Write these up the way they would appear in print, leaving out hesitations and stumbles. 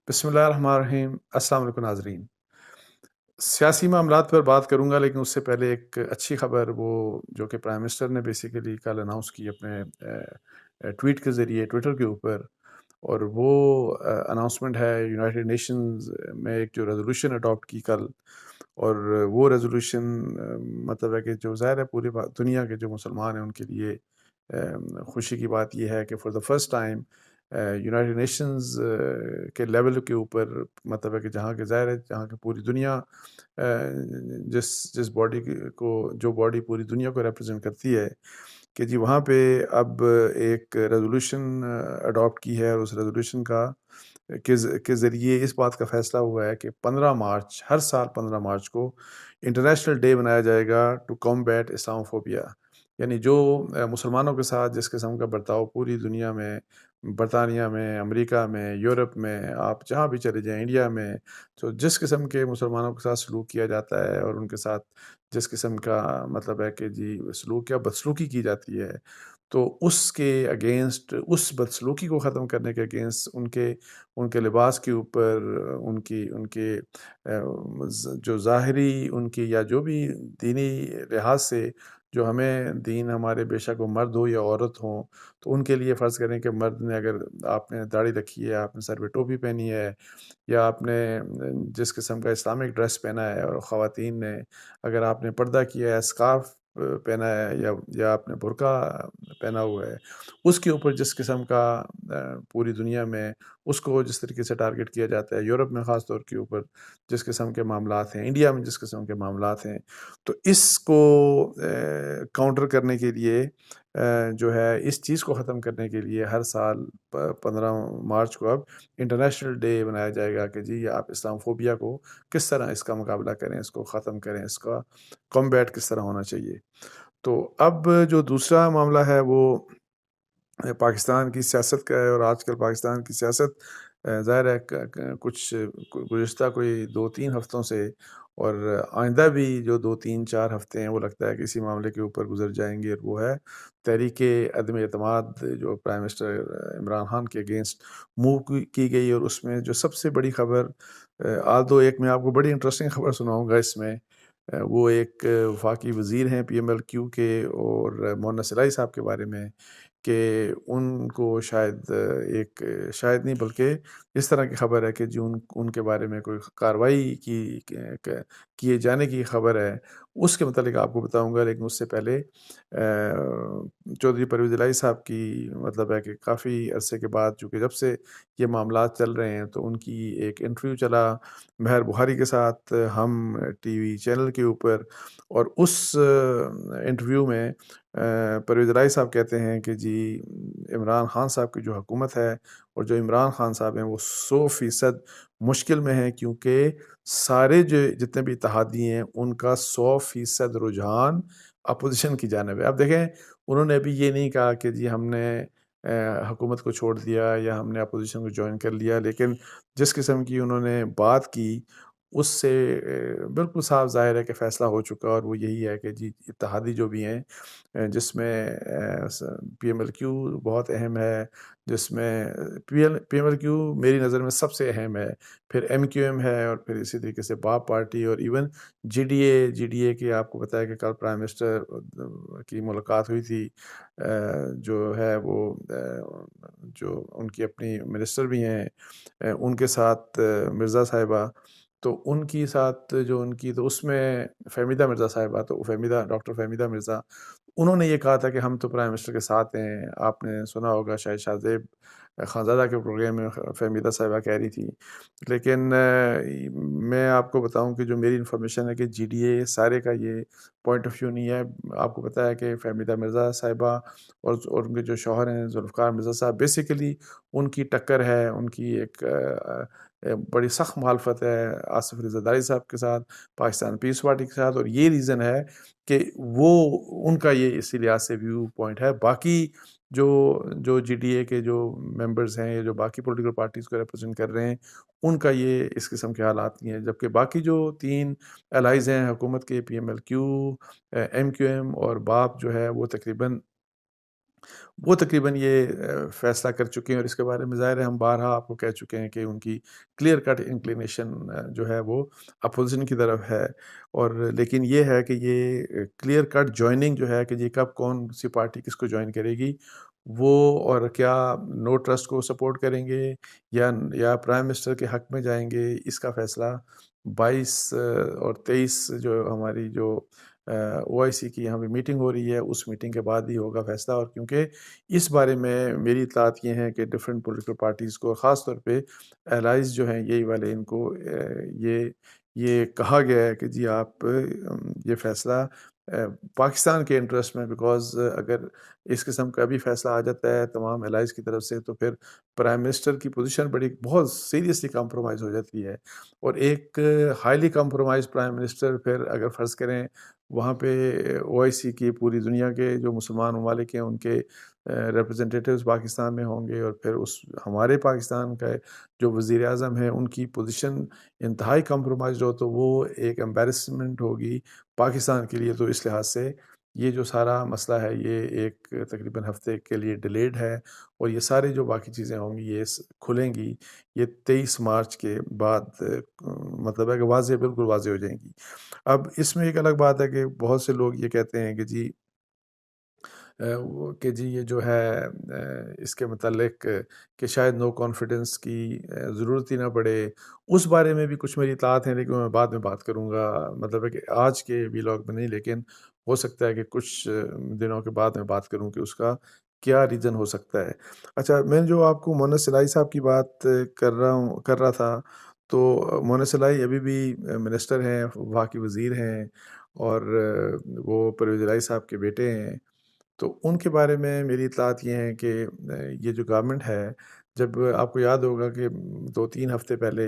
بسم اللہ الرحمن الرحیم۔ السلام علیکم ناظرین۔ سیاسی معاملات پر بات کروں گا، لیکن اس سے پہلے ایک اچھی خبر وہ جو کہ پرائم منسٹر نے بیسیکلی کل اناؤنس کی اپنے ٹویٹ کے ذریعے ٹویٹر کے اوپر، اور وہ اناؤنسمنٹ ہے یونائٹڈ نیشنز میں ایک جو ریزولوشن اڈاپٹ کی کل، اور وہ ریزولوشن مطلب ہے کہ جو ظاہر ہے پوری دنیا کے جو مسلمان ہیں ان کے لیے خوشی کی بات یہ ہے کہ for the first time United nations کے لیول کے اوپر، مطلب ہے کہ جہاں کے ظاہر ہے جہاں کی پوری دنیا جس باڈی کو جو باڈی پوری دنیا کو ریپرزینٹ کرتی ہے، کہ جی وہاں پہ اب ایک ریزولوشن اڈاپٹ کی ہے، اور اس ریزولوشن کے ذریعے اس بات کا فیصلہ ہوا ہے کہ 15 مارچ، ہر سال 15 مارچ کو انٹرنیشنل ڈے بنایا جائے گا ٹو کمبیٹ اسلاموفوبیا، یعنی جو مسلمانوں کے ساتھ جس قسم کا برتاؤ پوری دنیا میں، برطانیہ میں، امریکہ میں، یورپ میں، آپ جہاں بھی چلے جائیں، انڈیا میں، تو جس قسم کے مسلمانوں کے ساتھ سلوک کیا جاتا ہے، اور ان کے ساتھ جس قسم کا مطلب ہے کہ جی سلوک یا بدسلوکی کی جاتی ہے، تو اس کے اگینسٹ، اس بدسلوکی کو ختم کرنے کے اگینسٹ، ان کے لباس کے اوپر، ان کے جو ظاہری ان کی یا جو بھی دینی لحاظ سے جو ہمیں دین ہمارے بے شک وہ مرد ہو یا عورت ہوں، تو ان کے لیے فرض کریں کہ مرد نے اگر آپ نے داڑھی رکھی ہے، آپ نے سر پہ ٹوپی پہنی ہے، یا آپ نے جس قسم کا اسلامک ڈریس پہنا ہے، اور خواتین نے اگر آپ نے پردہ کیا ہے، اسکارف پہنا ہے، یا آپ نے برقع پہنا ہوا ہے، اس کے اوپر جس قسم کا پوری دنیا میں اس کو جس طریقے سے ٹارگٹ کیا جاتا ہے، یورپ میں خاص طور کے اوپر جس قسم کے معاملات ہیں، انڈیا میں جس قسم کے معاملات ہیں، تو اس کو کاؤنٹر کرنے کے لیے جو ہے اس چیز کو ختم کرنے کے لیے ہر سال 15 مارچ کو اب انٹرنیشنل ڈے بنایا جائے گا کہ جی آپ اسلام فوبیا کو کس طرح اس کا مقابلہ کریں، اس کو ختم کریں، اس کا کمبیٹ کس طرح ہونا چاہیے۔ تو اب جو دوسرا معاملہ ہے وہ پاکستان کی سیاست کا ہے، اور آج کل پاکستان کی سیاست ظاہر ہے کچھ گزشتہ کوئی 2-3 ہفتوں سے، اور آئندہ بھی جو 2-3-4 ہفتے ہیں، وہ لگتا ہے کہ اسی معاملے کے اوپر گزر جائیں گے، اور وہ ہے تحریک عدم اعتماد جو پرائم منسٹر عمران خان کے اگینسٹ موو کی گئی، اور اس میں جو سب سے بڑی خبر، آلدو ایک میں آپ کو بڑی انٹرسٹنگ خبر سناؤں گا اس میں، وہ ایک وفاقی وزیر ہیں پی ایم ایل کیو کے، اور مونا سلائی صاحب کے بارے میں، کہ ان کو شاید نہیں بلکہ اس طرح کی خبر ہے کہ جو ان کے بارے میں کوئی کارروائی کیے جانے کی خبر ہے، اس کے متعلق آپ کو بتاؤں گا، لیکن اس سے پہلے چودھری پرویز الہی صاحب کی مطلب ہے کہ کافی عرصے کے بعد، چونکہ جب سے یہ معاملات چل رہے ہیں، تو ان کی ایک انٹرویو چلا مہر بخاری کے ساتھ ہم ٹی وی چینل کے اوپر، اور اس انٹرویو میں پرویز الہی صاحب کہتے ہیں کہ جی عمران خان صاحب کی جو حکومت ہے، اور جو عمران خان صاحب ہیں، وہ 100% مشکل میں ہیں، کیونکہ سارے جتنے بھی اتحادی ہیں ان کا 100% رجحان اپوزیشن کی جانب ہے۔ اب دیکھیں، انہوں نے ابھی یہ نہیں کہا کہ جی ہم نے حکومت کو چھوڑ دیا یا ہم نے اپوزیشن کو جوائن کر لیا، لیکن جس قسم کی انہوں نے بات کی، اس سے بالکل صاف ظاہر ہے کہ فیصلہ ہو چکا، اور وہ یہی ہے کہ جی اتحادی جو بھی ہیں، جس میں پی ایم ایل کیو بہت اہم ہے، جس میں پی ایم ایل کیو میری نظر میں سب سے اہم ہے، پھر ایم کیو ایم ہے، اور پھر اسی طریقے سے باپ پارٹی، اور ایون جی ڈی اے کی آپ کو بتایا کہ کل پرائم منسٹر کی ملاقات ہوئی تھی، جو ہے وہ جو ان کی اپنی منسٹر بھی ہیں، ان کے ساتھ مرزا صاحبہ، تو ان کی ساتھ جو ان کی، تو اس میں فہمیدہ مرزا صاحبہ، تو ڈاکٹر فہمیدہ مرزا، انہوں نے یہ کہا تھا کہ ہم تو پرائم منسٹر کے ساتھ ہیں۔ آپ نے سنا ہوگا شاید شاہ زیب خانزادہ کے پروگرام میں فہمیدہ صاحبہ کہہ رہی تھی، لیکن میں آپ کو بتاؤں کہ جو میری انفارمیشن ہے کہ جی ڈی اے سارے کا یہ پوائنٹ آف ویو نہیں ہے۔ آپ کو پتہ ہے کہ فہمیدہ مرزا صاحبہ اور ان کے جو شوہر ہیں ذوالفقار مرزا صاحب، بیسیکلی ان کی ٹکر ہے، ان کی ایک بڑی سخت مخالفت ہے آصف علی زرداری صاحب کے ساتھ، پاکستان پیس پارٹی کے ساتھ، اور یہ ریزن ہے کہ وہ ان کا یہ اسی لحاظ سے ویو پوائنٹ ہے۔ باقی جو جی ڈی اے کے جو ممبرز ہیں، یا جو باقی پولیٹیکل پارٹیز کو ریپرزینٹ کر رہے ہیں، ان کا یہ اس قسم کے حالات نہیں ہیں، جبکہ باقی جو 3 الائز ہیں حکومت کے، P M L Q, M Q M اور باپ، جو ہے وہ تقریباً وہ تقریباً یہ فیصلہ کر چکے ہیں، اور اس کے بارے میں ظاہر ہے ہم بارہا آپ کو کہہ چکے ہیں کہ ان کی کلیئر کٹ انکلینیشن جو ہے وہ اپوزیشن کی طرف ہے، اور لیکن یہ ہے کہ یہ کلیئر کٹ جوائننگ جو ہے کہ یہ کب کون سی پارٹی کس کو جوائن کرے گی، وہ اور کیا نو ٹرسٹ کو سپورٹ کریں گے یا پرائم منسٹر کے حق میں جائیں گے، اس کا فیصلہ 22 اور 23 جو ہماری جو او آئی سی کی یہاں پہ میٹنگ ہو رہی ہے، اس میٹنگ کے بعد ہی ہوگا فیصلہ، اور کیونکہ اس بارے میں میری اطلاعات یہ ہیں کہ ڈفرینٹ پولیٹیکل پارٹیز کو، خاص طور پہ الائز جو ہیں یہی والے، ان کو یہ کہا گیا ہے کہ جی آپ یہ فیصلہ پاکستان کے انٹرسٹ میں، بیکاز اگر اس قسم کا بھی فیصلہ آ جاتا ہے تمام الائز کی طرف سے، تو پھر پرائم منسٹر کی پوزیشن بہت سیریسلی کمپرومائز ہو جاتی ہے، اور ایک ہائیلی کمپرومائز پرائم منسٹر پھر اگر فرض کریں وہاں پہ او آئی سی کی پوری دنیا کے جو مسلمان ممالک ہیں ان کے ریپرزنٹیٹیوز پاکستان میں ہوں گے، اور پھر ہمارے پاکستان کا جو وزیر اعظم ہے ان کی پوزیشن انتہائی کمپرومائزڈ ہو، تو وہ ایک امبیرسمنٹ ہوگی پاکستان کے لیے۔ تو اس لحاظ سے یہ جو سارا مسئلہ ہے یہ ایک تقریباً ہفتے کے لیے ڈیلیڈ ہے، اور یہ سارے جو باقی چیزیں ہوں گی یہ کھلیں گی یہ 23 مارچ کے بعد، مطلب ہے کہ بالکل واضح ہو جائیں گی۔ اب اس میں ایک الگ بات ہے کہ بہت سے لوگ یہ کہتے ہیں کہ جی یہ جو ہے اس کے متعلق کہ شاید نو کانفیڈنس کی ضرورت ہی نہ پڑے، اس بارے میں بھی کچھ میری اطلاعات ہیں، لیکن میں بعد میں بات کروں گا، مطلب ہے کہ آج کے ویلاگ میں نہیں، لیکن ہو سکتا ہے کہ کچھ دنوں کے بعد میں بات کروں کہ اس کا کیا ریزن ہو سکتا ہے۔ اچھا، میں جو آپ کو مونس سلائی صاحب کی بات کر رہا تھا، تو مونس سلائی ابھی بھی منسٹر ہیں، وہاں کی وزیر ہیں، اور وہ پرویز الہی صاحب کے بیٹے ہیں۔ تو ان کے بارے میں میری اطلاعات یہ ہیں کہ یہ جو گورنمنٹ ہے، جب آپ کو یاد ہوگا کہ 2-3 ہفتے پہلے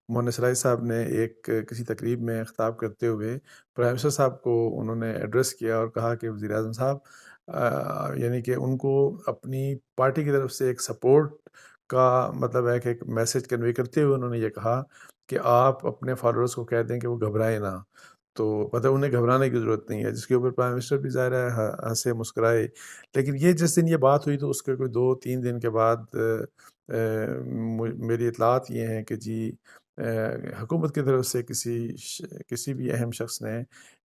مونس سلائی صاحب نے کسی تقریب میں خطاب کرتے ہوئے پرائم منسٹر صاحب کو انہوں نے ایڈریس کیا اور کہا کہ وزیر اعظم صاحب، یعنی کہ ان کو اپنی پارٹی کی طرف سے ایک سپورٹ کا مطلب ہے کہ ایک میسج کنوے کرتے ہوئے انہوں نے یہ کہا کہ آپ اپنے فالوورز کو کہہ دیں کہ وہ گھبرائیں نہ، تو مطلب انہیں گھبرانے کی ضرورت نہیں ہے، جس کے اوپر پرائم منسٹر بھی ظاہر ہے ہنسے مسکرائے۔ لیکن یہ جس دن یہ بات ہوئی تو اس کے کوئی 2-3 دن کے بعد میری اطلاعات یہ ہیں کہ جی حکومت کی طرف سے کسی بھی اہم شخص نے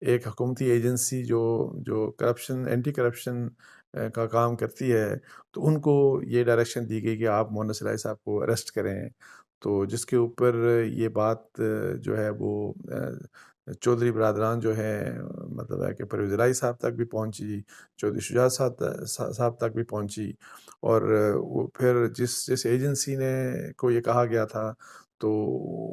ایک حکومتی ایجنسی جو کرپشن اینٹی کرپشن کا کام کرتی ہے، تو ان کو یہ ڈائریکشن دی گئی کہ آپ مونس سلائی صاحب کو اریسٹ کریں، تو جس کے اوپر یہ بات جو ہے وہ چودھری برادران جو ہیں، مطلب ہے کہ پرویز الہی صاحب تک بھی پہنچی، چودھری شجاعت صاحب تک بھی پہنچی، اور وہ پھر جس ایجنسی نے کو یہ کہا گیا تھا، تو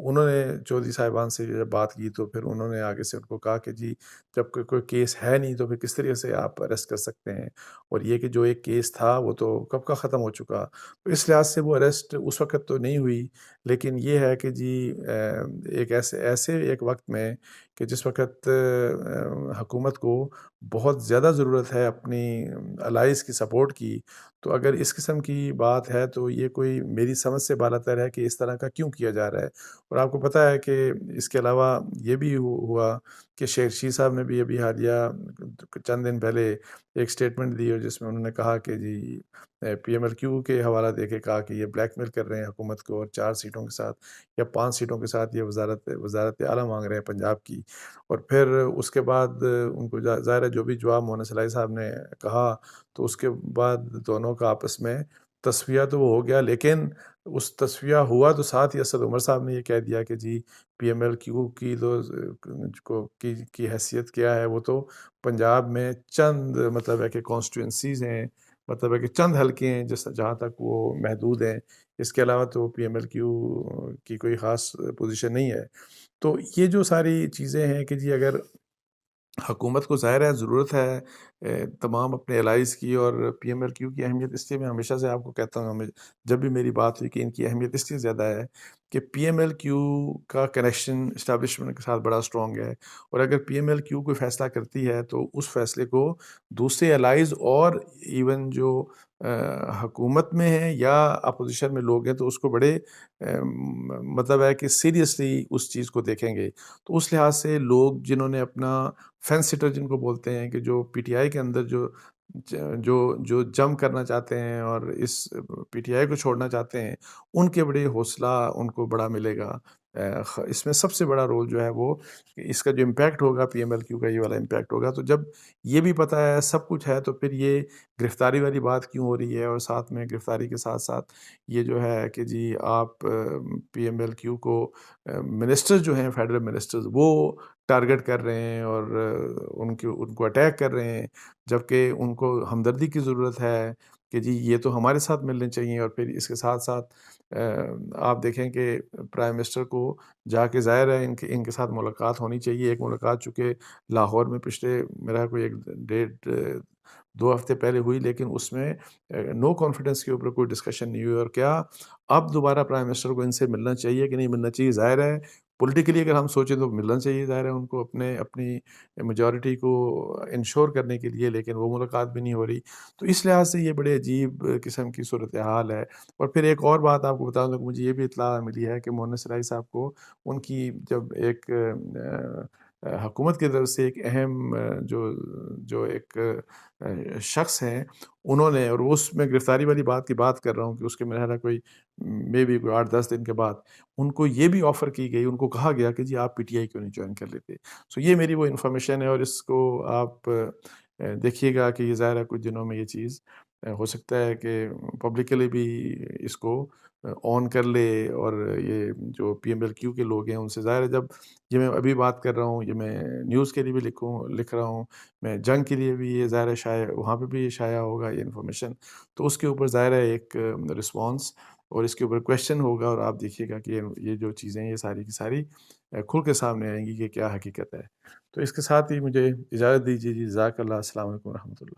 انہوں نے چودھری صاحبان سے جب بات کی تو پھر انہوں نے آگے سے ان کو کہا کہ جی جب کوئی کیس ہے نہیں تو پھر کس طریقے سے آپ اریسٹ کر سکتے ہیں، اور یہ کہ جو ایک کیس تھا وہ تو کب کا ختم ہو چکا، تو اس لحاظ سے وہ اریسٹ اس وقت تو نہیں ہوئی، لیکن یہ ہے کہ جی ایک ایسے ایک وقت میں کہ جس وقت حکومت کو بہت زیادہ ضرورت ہے اپنی الائز کی سپورٹ کی، تو اگر اس قسم کی بات ہے تو یہ کوئی میری سمجھ سے بالاتر ہے کہ اس طرح کا کیوں کیا جا رہا ہے۔ اور آپ کو پتہ ہے کہ اس کے علاوہ یہ بھی ہوا کہ شیخ رشید صاحب نے بھی ابھی حالیہ چند دن پہلے ایک سٹیٹمنٹ دی، اور جس میں انہوں نے کہا کہ جی پی ایم ایل کیو کے حوالہ دے کے کہا کہ یہ بلیک میل کر رہے ہیں حکومت کو، اور 4 سیٹوں کے ساتھ یا 5 سیٹوں کے ساتھ یہ وزارت اعلیٰ مانگ رہے ہیں پنجاب کی، اور پھر اس کے بعد ان کو ظاہر ہے جو بھی جواب مونس سلائی صاحب نے کہا، تو اس کے بعد دونوں کا آپس میں تصفیہ تو وہ ہو گیا، لیکن اس تصفیہ ہوا تو ساتھ ہی اسد عمر صاحب نے یہ کہہ دیا کہ جی پی ایم ایل کیو کی حیثیت کیا ہے، وہ تو پنجاب میں چند مطلب ہے کہ کانسٹیٹوئنسیز ہیں، مطلب ہے کہ چند حلقے ہیں جہاں تک وہ محدود ہیں، اس کے علاوہ تو پی ایم ایل کیو کی کوئی خاص پوزیشن نہیں ہے۔ تو یہ جو ساری چیزیں ہیں کہ جی اگر حکومت کو ظاہر ہے ضرورت ہے تمام اپنے الائز کی، اور پی ایم ایل کیو کی اہمیت اس لیے میں ہمیشہ سے آپ کو کہتا ہوں، جب بھی میری بات ہوئی کہ ان کی اہمیت اس لیے زیادہ ہے کہ پی ایم ایل کیو کا کنیکشن اسٹیبلشمنٹ کے ساتھ بڑا اسٹرانگ ہے، اور اگر پی ایم ایل کیو کوئی فیصلہ کرتی ہے تو اس فیصلے کو دوسرے الائز اور ایون جو حکومت میں ہیں یا اپوزیشن میں لوگ ہیں تو اس کو بڑے مطلب ہے کہ سیریسلی اس چیز کو دیکھیں گے۔ تو اس لحاظ سے لوگ جنہوں نے اپنا فینس سٹر جن کو بولتے ہیں، کہ جو پی ٹی آئی کے اندر جو جو جو جم کرنا چاہتے ہیں اور اس پی ٹی آئی کو چھوڑنا چاہتے ہیں، ان کے بڑے حوصلہ ان کو بڑا ملے گا۔ اس میں سب سے بڑا رول جو ہے وہ اس کا جو امپیکٹ ہوگا پی ایم ایل کیو کا یہ والا امپیکٹ ہوگا۔ تو جب یہ بھی پتہ ہے، سب کچھ ہے، تو پھر یہ گرفتاری والی بات کیوں ہو رہی ہے؟ اور ساتھ میں گرفتاری کے ساتھ ساتھ یہ جو ہے کہ جی آپ پی ایم ایل کیو کو منسٹر جو ہیں، فیڈرل منسٹرز، وہ ٹارگٹ کر رہے ہیں اور ان کو اٹیک کر رہے ہیں، جبکہ ان کو ہمدردی کی ضرورت ہے کہ جی یہ تو ہمارے ساتھ ملنے چاہیے۔ اور پھر اس کے ساتھ ساتھ آپ دیکھیں کہ پرائم منسٹر کو جا کے ظاہر ہے ان کے ساتھ ملاقات ہونی چاہیے۔ ایک ملاقات چونکہ لاہور میں پچھلے میرا کوئی 2 ہفتے پہلے ہوئی، لیکن اس میں نو کانفیڈنس کے اوپر کوئی ڈسکشن نہیں ہوئی۔ اور کیا اب دوبارہ پرائم منسٹر کو ان سے ملنا چاہیے کہ نہیں ملنا چاہیے؟ ظاہر ہے پولیٹیکلی اگر ہم سوچیں تو ملنا چاہیے، ظاہر ہے ان کو اپنی میجورٹی کو انشور کرنے کے لیے، لیکن وہ ملاقات بھی نہیں ہو رہی۔ تو اس لحاظ سے یہ بڑے عجیب قسم کی صورتحال ہے۔ اور پھر ایک اور بات آپ کو بتا دوں کہ مجھے یہ بھی اطلاع ملی ہے کہ مونس رائی صاحب کو ان کی جب ایک حکومت کی طرف سے ایک اہم جو ایک شخص ہیں، انہوں نے، اور اس میں گرفتاری والی بات کی بات کر رہا ہوں کہ اس کے میرا خیال ہے کوئی مے بی کوئی 8-10 دن کے بعد ان کو یہ بھی آفر کی گئی، ان کو کہا گیا کہ جی آپ پی ٹی آئی کیوں نہیں جوائن کر لیتے۔ سو یہ میری وہ انفارمیشن ہے، اور اس کو آپ دیکھیے گا کہ یہ ظاہر ہے کچھ دنوں میں یہ چیز ہو سکتا ہے کہ پبلکلی بھی اس کو آن کر لے۔ اور یہ جو پی ایم ایل کیو کے لوگ ہیں ان سے ظاہر ہے، جب یہ میں ابھی بات کر رہا ہوں، یہ میں نیوز کے لیے بھی لکھ رہا ہوں، میں جنگ کے لیے بھی، یہ ظاہر ہے شائع وہاں پہ بھی شائع ہوگا یہ انفارمیشن، تو اس کے اوپر ظاہر ہے ایک رسپانس اور اس کے اوپر کویشچن ہوگا۔ اور آپ دیکھیے گا کہ یہ جو چیزیں یہ ساری کی ساری کھل کے سامنے آئیں گی کہ کیا حقیقت ہے۔ تو اس کے ساتھ ہی مجھے اجازت دیجیے جی، جزاک اللہ، السلام علیکم و رحمۃ اللہ۔